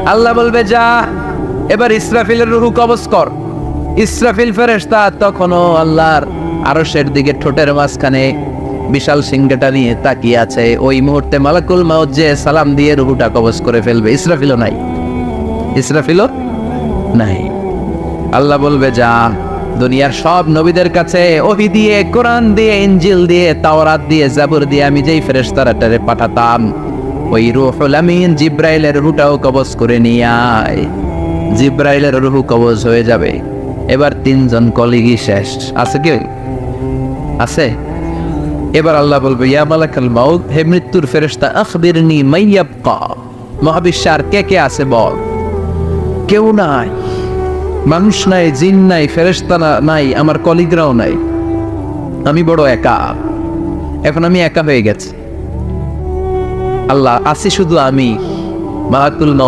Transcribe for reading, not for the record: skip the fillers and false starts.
আল্লাহ বলবে যা এবার ইসরাফিলের রূহ কবজ কর। ইসরাফিল ফেরেশতা তখনও আল্লাহর আরশের দিকে ঠোঁটের মাঝখানে বিশাল সিংহটা নিয়ে তাকিয়ে আছে। ওই মুহূর্তে মালাকুল মাউত যে সালাম দিয়ে রূহটা কবজ করে ফেলবে। ইসরাফিলও নাই, ইসরাফিলও নাই। আল্লাহ বলবে যা দুনিয়ার সব নবীদের কাছে ওহী দিয়ে, কোরআন দিয়ে, ইনজিল দিয়ে, তাওরাত দিয়ে, জাবুর দিয়ে আমি যেই ফেরেশতাটারে পাঠাতাম ওই রূহুল আমিন জিব্রাইলের রূহটাও কবজ করে নিয়ে আয়। জিব্রাইলের রূহ কবজ হয়ে যাবে। এবার তিনজন কলিগই শেষ। আছে কেউ? আছে? এবার আল্লাহ বলবে ইয়া মালাকাল মাউত, হে মৃত্যুর ফেরেশতা, আখবিরনি মাইয়াবকা, মহাবিশ্বে আর কে কে আছে বল। কেউ নাই, মানুষ নাই, জিন নাই, ফেরেশতা নাই, আমার কলিগরাও নাই, আমি বড় একা। এখন আমি একা হয়ে গেছি আল্লাহ, আছি শুধু আমি। মালাকুল মাউত